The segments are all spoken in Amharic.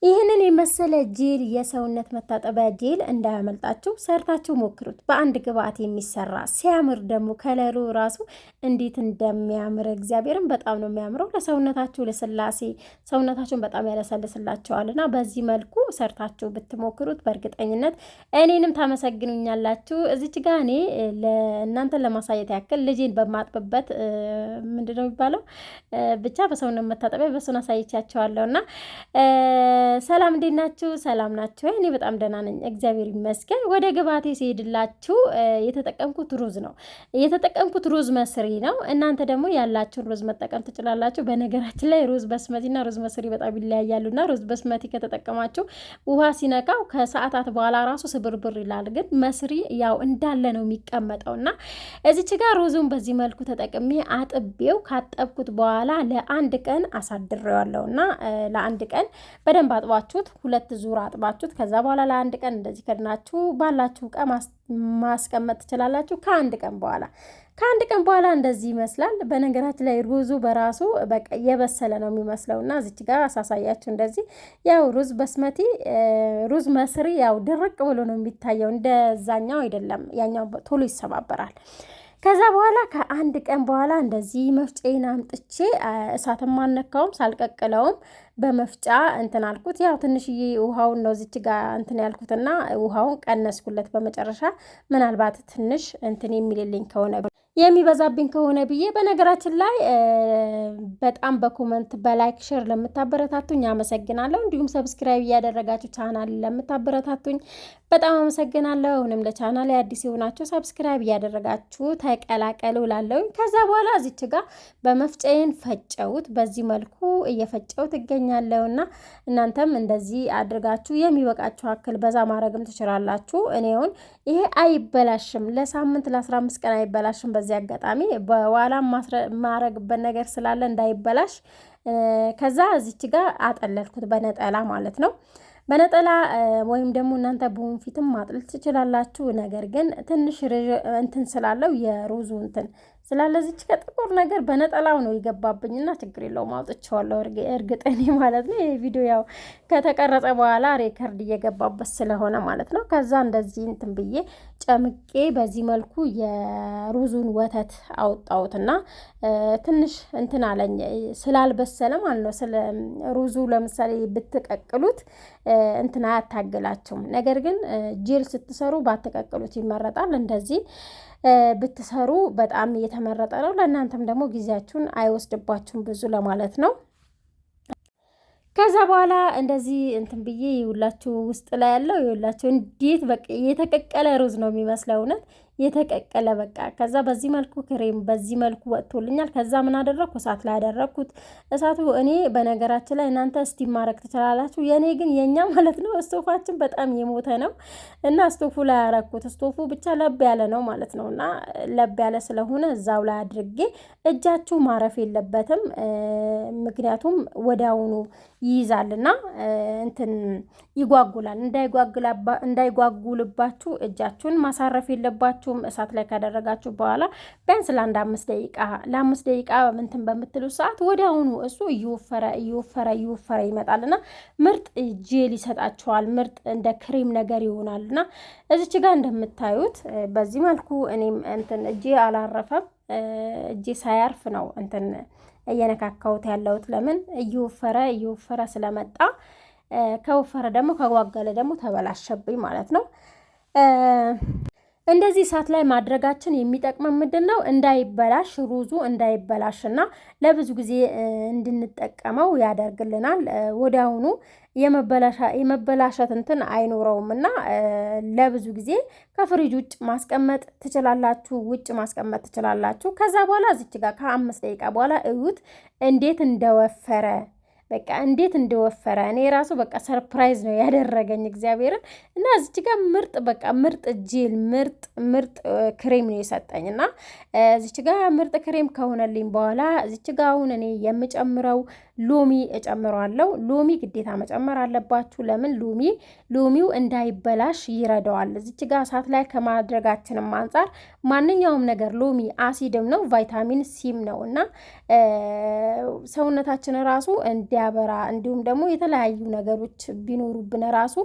ይህንን የመሰለ ጄል የሰውነት መታጠቢያ ጄል እንዳያመልጣችሁ ሰርታችሁ ሞክሩት። በአንድ ግብአት የሚሰራ ሲያምር ደግሞ ከለሩ ራሱ እንዴት እንደሚያምር እግዚአብሔርን በጣም ነው የሚያምረው። ለሰውነታችሁ ልስላሴ ሰውነታችሁን በጣም ያለሰልስላቸዋልና በዚህ መልኩ ሰርታችሁ ብትሞክሩት በእርግጠኝነት እኔንም ታመሰግኑኛላችሁ። እዚች ጋር እኔ ለእናንተን ለማሳየት ያክል ልጄን በማጥብበት ምንድነው የሚባለው ብቻ በሰውነት መታጠቢያ በሱን አሳይቻቸዋለሁ እና ሰላም እንዴት ናችሁ? ሰላም ናችሁ? እኔ በጣም ደህና ነኝ፣ እግዚአብሔር ይመስገን። ወደ ግብአቴ ሲሄድላችሁ የተጠቀምኩት ሩዝ ነው። የተጠቀምኩት ሩዝ መስሪ ነው። እናንተ ደግሞ ያላችሁን ሩዝ መጠቀም ትችላላችሁ። በነገራችን ላይ ሩዝ በስመቲና ሩዝ መስሪ በጣም ይለያያሉና ሩዝ በስመቲ ከተጠቀማችሁ ውሃ ሲነካው ከሰዓታት በኋላ ራሱ ስብርብር ይላል። ግን መስሪ ያው እንዳለ ነው የሚቀመጠውና እዚች ጋር ሩዙን በዚህ መልኩ ተጠቅሜ አጥቤው ካጠብኩት በኋላ ለአንድ ቀን አሳድሬዋለሁና ለአንድ ቀን በደንብ አጥባችሁት 2 ዙር አጥባችሁት ከዛ በኋላ ለአንድ ቀን እንደዚህ ከድናችሁ ባላችሁ ቀን ማስቀመጥ ትችላላችሁ። ከአንድ ቀን በኋላ እንደዚህ ይመስላል። በነገራችን ላይ ሩዙ በራሱ በቃ የበሰለ ነው የሚመስለውና እዚች ጋር አሳሳያችሁ። እንደዚህ ያው ሩዝ በስመቲ ሩዝ መስሪ ያው ድርቅ ብሎ ነው የሚታየው፣ እንደዛኛው አይደለም። ያኛው ቶሎ ይሰባበራል። ከዛ በኋላ ከአንድ ቀን በኋላ እንደዚህ መፍጫዬን አምጥቼ እሳትም አልነካውም ሳልቀቅለውም በመፍጫ እንትን አልኩት። ያው ትንሽዬ ውሃውን ነው እዚች ጋር እንትን ያልኩትና ውሃውን ቀነስኩለት በመጨረሻ ምናልባት ትንሽ እንትን የሚልልኝ ከሆነ የሚበዛብኝ ከሆነ ብዬ። በነገራችን ላይ በጣም በኮመንት በላይክ ሼር ለምታበረታቱኝ አመሰግናለሁ። እንዲሁም ሰብስክራይብ እያደረጋችሁ ቻናል ለምታበረታቱኝ በጣም አመሰግናለሁ። አሁንም ለቻናል አዲስ የሆናችሁ ሰብስክራይብ እያደረጋችሁ ተቀላቀሉ እላለሁ። ከዛ በኋላ እዚች ጋር በመፍጫዬን ፈጨውት። በዚህ መልኩ እየፈጨውት እገኛለሁና እናንተም እንደዚህ አድርጋችሁ የሚበቃችሁ አክል በዛ ማድረግም ትችላላችሁ። እኔውን ይሄ አይበላሽም፣ ለሳምንት ለ15 ቀን አይበላሽም። በዚህ አጋጣሚ በኋላ ማረግበት ነገር ስላለ እንዳይበላሽ ከዛ እዚች ጋር አጠለልኩት በነጠላ ማለት ነው። በነጠላ ወይም ደግሞ እናንተ በወንፊትም ማጥለል ትችላላችሁ። ነገር ግን ትንሽ እንትን ስላለው የሩዙ እንትን ስላለዚች ከጥቁር ነገር በነጠላው ነው ይገባብኝና ችግር የለውም አውጥቼዋለሁ። እርግጠኔ ማለት ነው። ይሄ ቪዲዮ ያው ከተቀረጸ በኋላ ሬከርድ እየገባበት ስለሆነ ማለት ነው። ከዛ እንደዚህ እንትን ብዬ ጨምቄ በዚህ መልኩ የሩዙን ወተት አወጣሁትና ትንሽ እንትን አለኝ ስላልበሰለ ማለት ነው። ስለ ሩዙ ለምሳሌ ብትቀቅሉት እንትን አያታግላችሁም። ነገር ግን ጄል ስትሰሩ ባትቀቅሉት ይመረጣል። እንደዚህ ብትሰሩ በጣም እየተመረጠ ነው። ለእናንተም ደግሞ ጊዜያችሁን አይወስድባችሁም ብዙ ለማለት ነው። ከዛ በኋላ እንደዚህ እንትን ብዬ ይውላችሁ ውስጥ ላይ ያለው ይውላችሁ እንዴት በቃ የተቀቀለ ሩዝ ነው የሚመስለው፣ እውነት የተቀቀለ በቃ። ከዛ በዚህ መልኩ ክሬም በዚህ መልኩ ወጥቶልኛል። ከዛ ምን አደረኩ? እሳት ላይ ያደረኩት። እሳቱ እኔ በነገራችን ላይ እናንተ እስቲም ማድረግ ትችላላችሁ። የኔ ግን የኛ ማለት ነው ስቶፋችን በጣም የሞተ ነው እና ስቶፉ ላይ ያረኩት። ስቶፉ ብቻ ለብ ያለ ነው ማለት ነው እና ለብ ያለ ስለሆነ እዛው ላይ አድርጌ እጃችሁ ማረፍ የለበትም ምክንያቱም ወዲያውኑ ይይዛልና እንትን ይጓጉላል። እንዳይጓጉልባችሁ እጃችሁን ማሳረፍ የለባችሁም። እሳት ላይ ካደረጋችሁ በኋላ ቢያንስ ለ5 ደቂቃ እንትን በምትሉ ሰዓት ወዲያውኑ እሱ እየወፈረ ይመጣልና ምርጥ ጄል ይሰጣችኋል። ምርጥ እንደ ክሬም ነገር ይሆናልና እዚች ጋር እንደምታዩት በዚህ መልኩ እኔም እንትን እጄ አላረፈም። እጄ ሳያርፍ ነው እንትን እየነካካሁት ያለሁት። ለምን እየወፈረ ስለመጣ ከወፈረ ደግሞ ከጓገለ ደግሞ ተበላሸብኝ ማለት ነው። እንደዚህ እሳት ላይ ማድረጋችን የሚጠቅመን ምንድን ነው? እንዳይበላሽ ሩዙ እንዳይበላሽና ለብዙ ጊዜ እንድንጠቀመው ያደርግልናል። ወዲያውኑ የመበላሸት እንትን አይኖረውም እና ለብዙ ጊዜ ከፍሪጅ ውጭ ማስቀመጥ ትችላላችሁ፣ ውጭ ማስቀመጥ ትችላላችሁ። ከዛ በኋላ እዚች ጋር ከ5 ደቂቃ በኋላ እዩት እንዴት እንደወፈረ በቃ እንዴት እንደወፈረ እኔ ራሱ በቃ ሰርፕራይዝ ነው ያደረገኝ እግዚአብሔርን። እና እዚች ጋር ምርጥ ጄል ምርጥ ክሬም ነው የሰጠኝ እና እዚች ጋር ምርጥ ክሬም ከሆነልኝ በኋላ እዚች ጋር አሁን እኔ የምጨምረው ሎሚ እጨምረዋለሁ። ሎሚ ግዴታ መጨመር አለባችሁ። ለምን ሎሚው እንዳይበላሽ ይረዳዋል። እዚች ጋር እሳት ላይ ከማድረጋችንም አንጻር ማንኛውም ነገር ሎሚ አሲድም ነው ቫይታሚን ሲም ነው እና ሰውነታችን ራሱ እንዲያበራ እንዲሁም ደግሞ የተለያዩ ነገሮች ቢኖሩብን ራሱ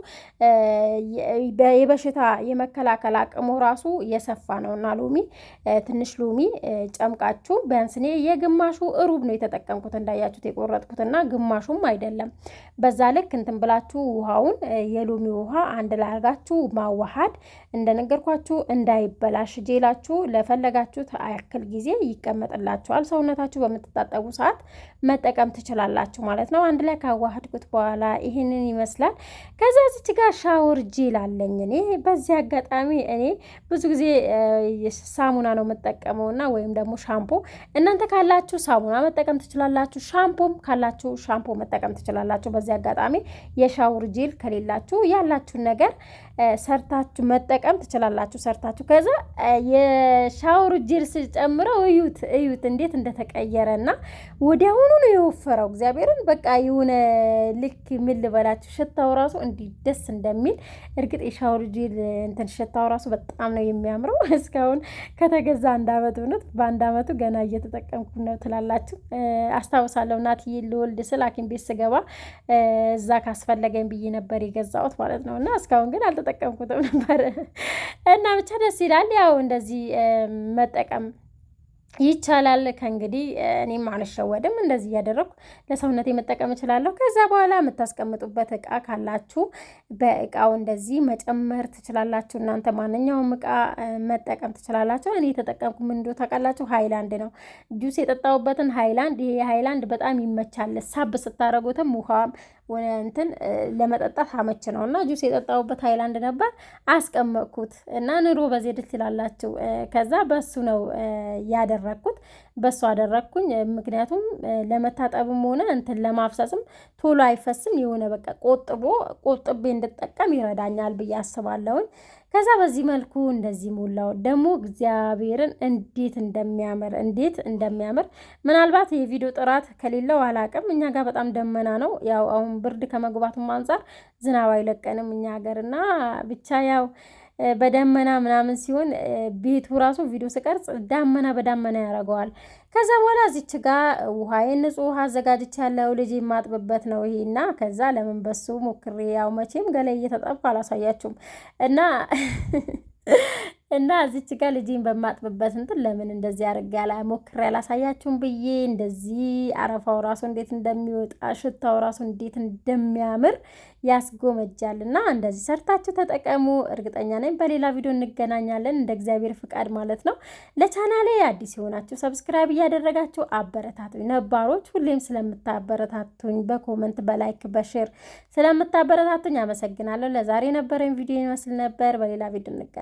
የበሽታ የመከላከል አቅሙ ራሱ የሰፋ ነው እና ትንሽ ሎሚ ጨምቃችሁ ቢያንስ እኔ የግማሹ ሩብ ነው የተጠቀምኩት እንዳያችሁት የቆረጥኩትና ግማሹም አይደለም። በዛ ልክ እንትን ብላችሁ ውሃውን የሎሚ ውሃ አንድ ላይ አድርጋችሁ ማዋሃድ እንደነገርኳችሁ እንዳይበላሽ ጄላችሁ ለፈለጋችሁት ያክል ጊዜ ይቀመጥላችኋል። ሰውነታችሁ በምትታጠቡ ሰዓት መጠቀም ትችላላችሁ ማለት ነው። አንድ ላይ ካዋሃድኩት በኋላ ይሄንን ይመስላል። ከዛ እዚች ጋር ሻወር ጄል አለኝ እኔ። በዚህ አጋጣሚ እኔ ብዙ ጊዜ ሳሙና ነው የምጠቀመውና ወይም ደግሞ ሻምፖ። እናንተ ካላችሁ ሳሙና መጠቀም ትችላላችሁ። ሻምፖም ካላችሁ ሻምፖ መጠቀም ትችላላችሁ። በዚህ አጋጣሚ የሻወር ጄል ከሌላችሁ ያላችሁን ነገር ሰርታችሁ መጠቀም ትችላላችሁ። ሰርታችሁ ከዛ የሻወር ጄል ስጨምረው እዩት እንዴት እንደተቀየረና ወዲያውኑ ነው የወፈረው። እግዚአብሔርን በቃ የሆነ ልክ ምን ልበላችሁ ሽታው ራሱ እንዲህ ደስ እንደሚል እርግጥ የሻወር ጄል እንትን ሽታው ራሱ በጣም ነው የሚያምረው። እስካሁን ከተገዛ 1 አመት ሆኖት በ1 አመቱ ገና እየተጠቀምኩ ነው ትላላችሁ። አስታውሳለሁ እናትዬ ልወልድ ስል ሐኪም ቤት ስገባ እዛ ካስፈለገኝ ብዬ ነበር የገዛሁት ማለት ነው እና እስካሁን ግን አልተጠቀምኩትም ነበር እና ብቻ ደስ ይላል። ያው እንደዚህ መጠቀም ይቻላል። ከእንግዲህ እኔም አልሸወድም። እንደዚህ እያደረኩ ለሰውነቴ መጠቀም እችላለሁ። ከዛ በኋላ የምታስቀምጡበት እቃ ካላችሁ በእቃው እንደዚህ መጨመር ትችላላችሁ። እናንተ ማንኛውም እቃ መጠቀም ትችላላችሁ። እኔ የተጠቀምኩ ምን እንደው ታውቃላችሁ? ሃይላንድ ነው። ጁስ የጠጣሁበትን ሃይላንድ። ይሄ ሃይላንድ በጣም ይመቻል። ሳብ ስታረጉትም ውሃም እንትን ለመጠጣት አመች ነው እና ጁስ የጠጣሁበት ሃይላንድ ነበር አስቀመጥኩት እና ኑሮ በዚህ ደስ ይላላችሁ። ከዛ በሱ ነው ያደረኩት። በሱ አደረኩኝ። ምክንያቱም ለመታጠብም ሆነ እንትን ለማፍሰስም ቶሎ አይፈስም። የሆነ በቃ ቆጥቤ እንድጠቀም ይረዳኛል ብዬ አስባለሁኝ። ከዛ በዚህ መልኩ እንደዚህ ሞላው። ደግሞ እግዚአብሔርን እንዴት እንደሚያምር ምናልባት የቪዲዮ ጥራት ከሌለው አላቅም። እኛ ጋር በጣም ደመና ነው። ያው አሁን ብርድ ከመግባቱም አንጻር ዝናብ አይለቀንም እኛ ሀገርና ብቻ ያው በደመና ምናምን ሲሆን ቤቱ ራሱ ቪዲዮ ስቀርጽ ዳመና በዳመና ያደርገዋል። ከዛ በኋላ እዚች ጋር ውሃዬን ንጹህ ውሃ አዘጋጅቻለሁ። ልጅ የማጥብበት ነው ይሄና ከዛ ለምን በሱ ሞክሬ ያው መቼም ገላይ እየተጣብኩ አላሳያችሁም እና እዚች ጋር ልጅን በማጥብበት እንትን ለምን እንደዚህ አድርጌ ሞክሬ አላሳያችሁም ብዬ እንደዚህ አረፋው ራሱ እንዴት እንደሚወጣ ሽታው ራሱ እንዴት እንደሚያምር ያስጎመጃል። እና እንደዚህ ሰርታችሁ ተጠቀሙ። እርግጠኛ ነኝ በሌላ ቪዲዮ እንገናኛለን እንደ እግዚአብሔር ፍቃድ ማለት ነው። ለቻናሌ አዲስ የሆናችሁ ሰብስክራይብ እያደረጋችሁ አበረታቱኝ። ነባሮች ሁሌም ስለምታበረታቱኝ በኮመንት በላይክ በሼር ስለምታበረታቱኝ አመሰግናለሁ። ለዛሬ የነበረኝ ቪዲዮ ይመስል ነበር። በሌላ ቪዲዮ እንገናኛለን።